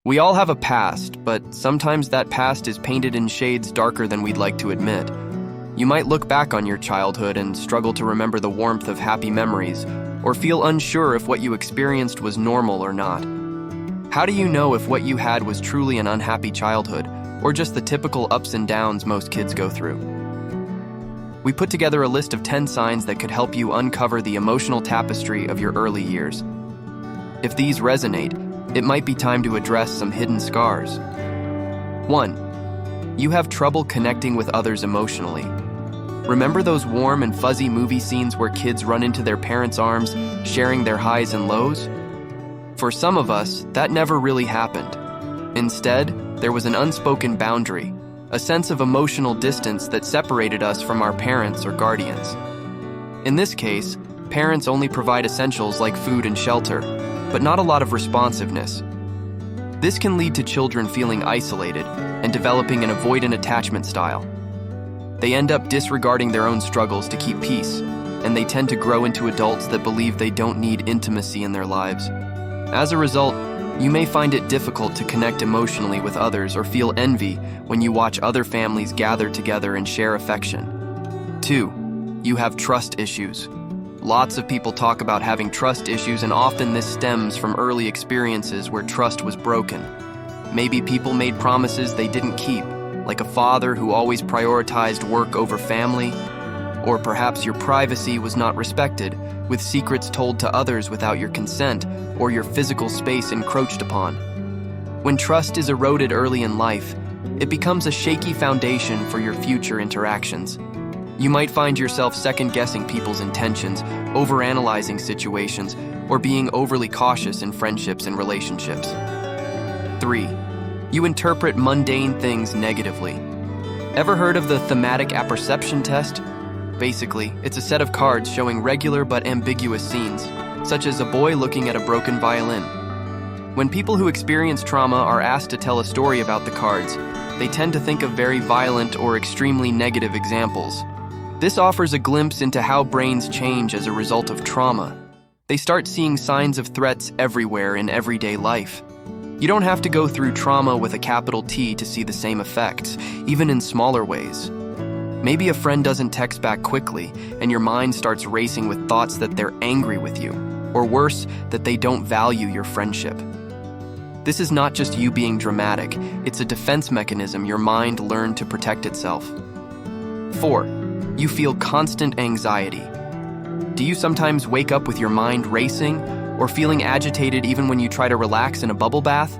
We all have a past, but sometimes that past is painted in shades darker than we'd like to admit. You might look back on your childhood and struggle to remember the warmth of happy memories, or feel unsure if what you experienced was normal or not. How do you know if what you had was truly an unhappy childhood, or just the typical ups and downs most kids go through? We put together a list of 10 signs that could help you uncover the emotional tapestry of your early years. If these resonate, it might be time to address some hidden scars. 1. You have trouble connecting with others emotionally. Remember those warm and fuzzy movie scenes where kids run into their parents' arms, sharing their highs and lows? For some of us, that never really happened. Instead, there was an unspoken boundary, a sense of emotional distance that separated us from our parents or guardians. In this case, parents only provide essentials like food and shelter, but not a lot of responsiveness. This can lead to children feeling isolated and developing an avoidant attachment style. They end up disregarding their own struggles to keep peace, and they tend to grow into adults that believe they don't need intimacy in their lives. As a result, you may find it difficult to connect emotionally with others or feel envy when you watch other families gather together and share affection. 2. You have trust issues. Lots of people talk about having trust issues, and often this stems from early experiences where trust was broken. Maybe people made promises they didn't keep, like a father who always prioritized work over family, or perhaps your privacy was not respected, with secrets told to others without your consent, or your physical space encroached upon. When trust is eroded early in life, it becomes a shaky foundation for your future interactions. You might find yourself second-guessing people's intentions, overanalyzing situations, or being overly cautious in friendships and relationships. 3. You interpret mundane things negatively. Ever heard of the thematic apperception test? Basically, it's a set of cards showing regular but ambiguous scenes, such as a boy looking at a broken violin. When people who experience trauma are asked to tell a story about the cards, they tend to think of very violent or extremely negative examples. This offers a glimpse into how brains change as a result of trauma. They start seeing signs of threats everywhere in everyday life. You don't have to go through trauma with a capital T to see the same effects, even in smaller ways. Maybe a friend doesn't text back quickly, and your mind starts racing with thoughts that they're angry with you, or worse, that they don't value your friendship. This is not just you being dramatic, it's a defense mechanism your mind learned to protect itself. 4. You feel constant anxiety. Do you sometimes wake up with your mind racing or feeling agitated even when you try to relax in a bubble bath?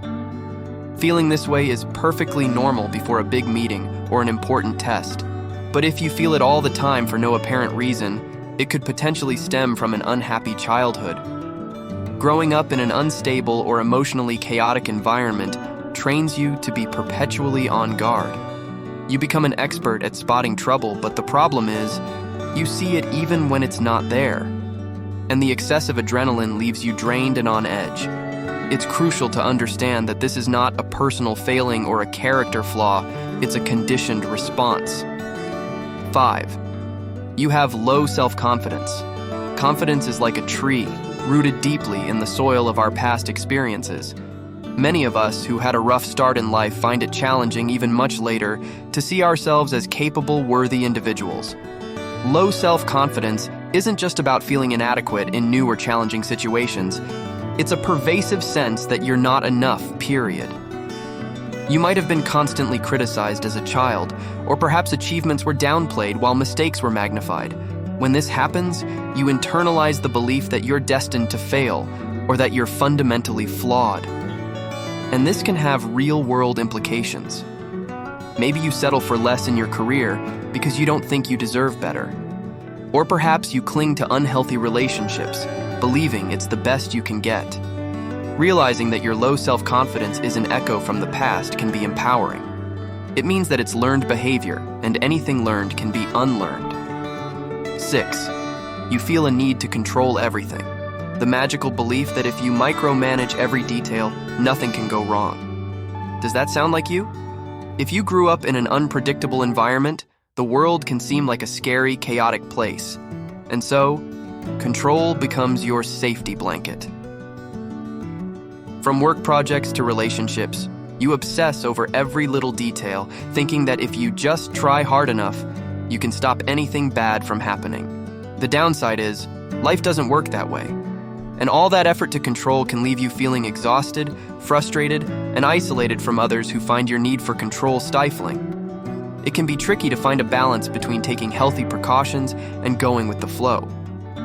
Feeling this way is perfectly normal before a big meeting or an important test. But if you feel it all the time for no apparent reason, it could potentially stem from an unhappy childhood. Growing up in an unstable or emotionally chaotic environment trains you to be perpetually on guard. You become an expert at spotting trouble, but the problem is, you see it even when it's not there. And the excessive adrenaline leaves you drained and on edge. It's crucial to understand that this is not a personal failing or a character flaw, it's a conditioned response. 5. You have low self-confidence. Confidence is like a tree, rooted deeply in the soil of our past experiences. Many of us who had a rough start in life find it challenging, even much later, to see ourselves as capable, worthy individuals. Low self-confidence isn't just about feeling inadequate in new or challenging situations. It's a pervasive sense that you're not enough, period. You might have been constantly criticized as a child, or perhaps achievements were downplayed while mistakes were magnified. When this happens, you internalize the belief that you're destined to fail, or that you're fundamentally flawed. And this can have real-world implications. Maybe you settle for less in your career because you don't think you deserve better. Or perhaps you cling to unhealthy relationships, believing it's the best you can get. Realizing that your low self-confidence is an echo from the past can be empowering. It means that it's learned behavior, and anything learned can be unlearned. 6. You feel a need to control everything. The magical belief that if you micromanage every detail, nothing can go wrong. Does that sound like you? If you grew up in an unpredictable environment, the world can seem like a scary, chaotic place. And so, control becomes your safety blanket. From work projects to relationships, you obsess over every little detail, thinking that if you just try hard enough, you can stop anything bad from happening. The downside is, life doesn't work that way. And all that effort to control can leave you feeling exhausted, frustrated, and isolated from others who find your need for control stifling. It can be tricky to find a balance between taking healthy precautions and going with the flow.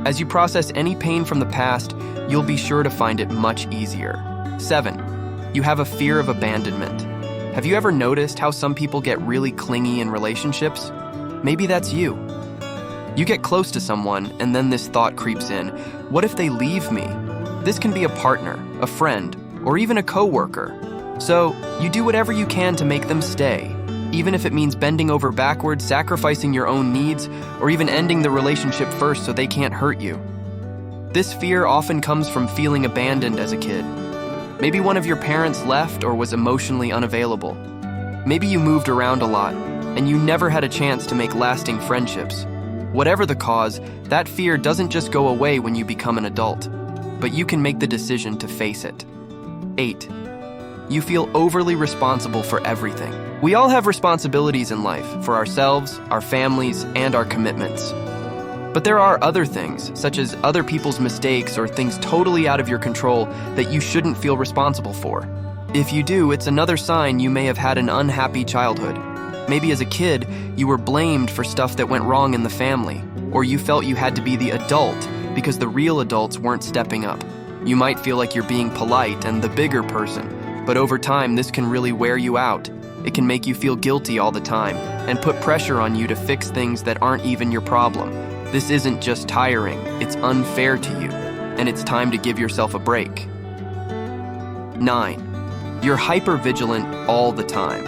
As you process any pain from the past, you'll be sure to find it much easier. 7. You have a fear of abandonment. Have you ever noticed how some people get really clingy in relationships? Maybe that's you. You get close to someone, and then this thought creeps in. What if they leave me? This can be a partner, a friend, or even a coworker. So, you do whatever you can to make them stay, even if it means bending over backwards, sacrificing your own needs, or even ending the relationship first so they can't hurt you. This fear often comes from feeling abandoned as a kid. Maybe one of your parents left or was emotionally unavailable. Maybe you moved around a lot, and you never had a chance to make lasting friendships. Whatever the cause, that fear doesn't just go away when you become an adult, but you can make the decision to face it. 8. You feel overly responsible for everything. We all have responsibilities in life for ourselves, our families, and our commitments. But there are other things, such as other people's mistakes or things totally out of your control that you shouldn't feel responsible for. If you do, it's another sign you may have had an unhappy childhood. Maybe as a kid, you were blamed for stuff that went wrong in the family, or you felt you had to be the adult because the real adults weren't stepping up. You might feel like you're being polite and the bigger person, but over time, this can really wear you out. It can make you feel guilty all the time and put pressure on you to fix things that aren't even your problem. This isn't just tiring, it's unfair to you, and it's time to give yourself a break. 9. You're hypervigilant all the time.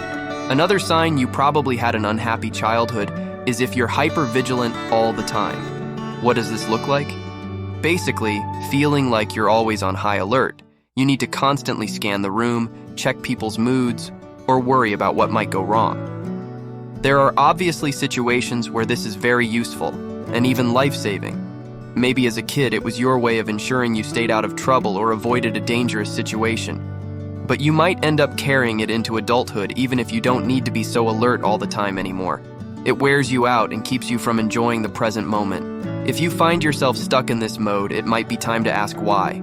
Another sign you probably had an unhappy childhood is if you're hypervigilant all the time. What does this look like? Basically, feeling like you're always on high alert. You need to constantly scan the room, check people's moods, or worry about what might go wrong. There are obviously situations where this is very useful and even life-saving. Maybe as a kid it was your way of ensuring you stayed out of trouble or avoided a dangerous situation. But you might end up carrying it into adulthood even if you don't need to be so alert all the time anymore. It wears you out and keeps you from enjoying the present moment. If you find yourself stuck in this mode, it might be time to ask why.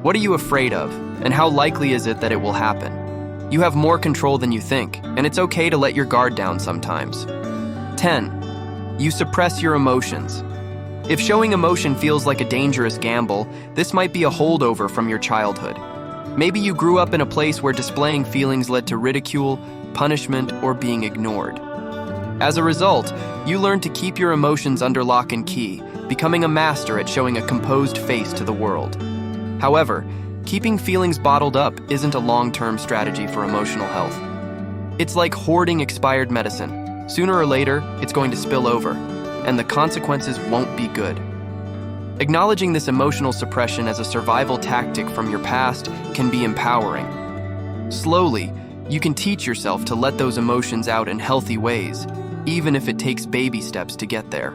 What are you afraid of, and how likely is it that it will happen? You have more control than you think, and it's okay to let your guard down sometimes. 10. You suppress your emotions. If showing emotion feels like a dangerous gamble, this might be a holdover from your childhood. Maybe you grew up in a place where displaying feelings led to ridicule, punishment, or being ignored. As a result, you learned to keep your emotions under lock and key, becoming a master at showing a composed face to the world. However, keeping feelings bottled up isn't a long-term strategy for emotional health. It's like hoarding expired medicine. Sooner or later, it's going to spill over, and the consequences won't be good. Acknowledging this emotional suppression as a survival tactic from your past can be empowering. Slowly, you can teach yourself to let those emotions out in healthy ways, even if it takes baby steps to get there.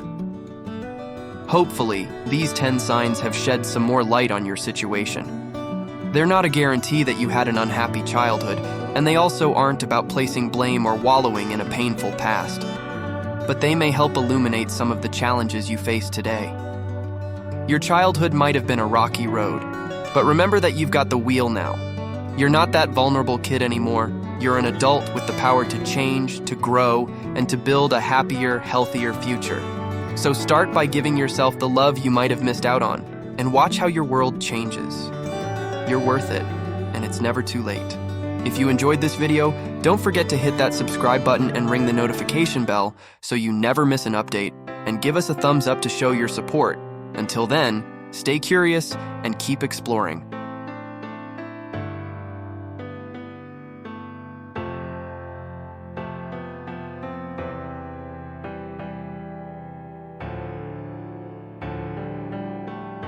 Hopefully, these 10 signs have shed some more light on your situation. They're not a guarantee that you had an unhappy childhood, and they also aren't about placing blame or wallowing in a painful past. But they may help illuminate some of the challenges you face today. Your childhood might have been a rocky road, but remember that you've got the wheel now. You're not that vulnerable kid anymore. You're an adult with the power to change, to grow, and to build a happier, healthier future. So start by giving yourself the love you might have missed out on, and watch how your world changes. You're worth it, and it's never too late. If you enjoyed this video, don't forget to hit that subscribe button and ring the notification bell so you never miss an update, and give us a thumbs up to show your support. Until then, stay curious and keep exploring.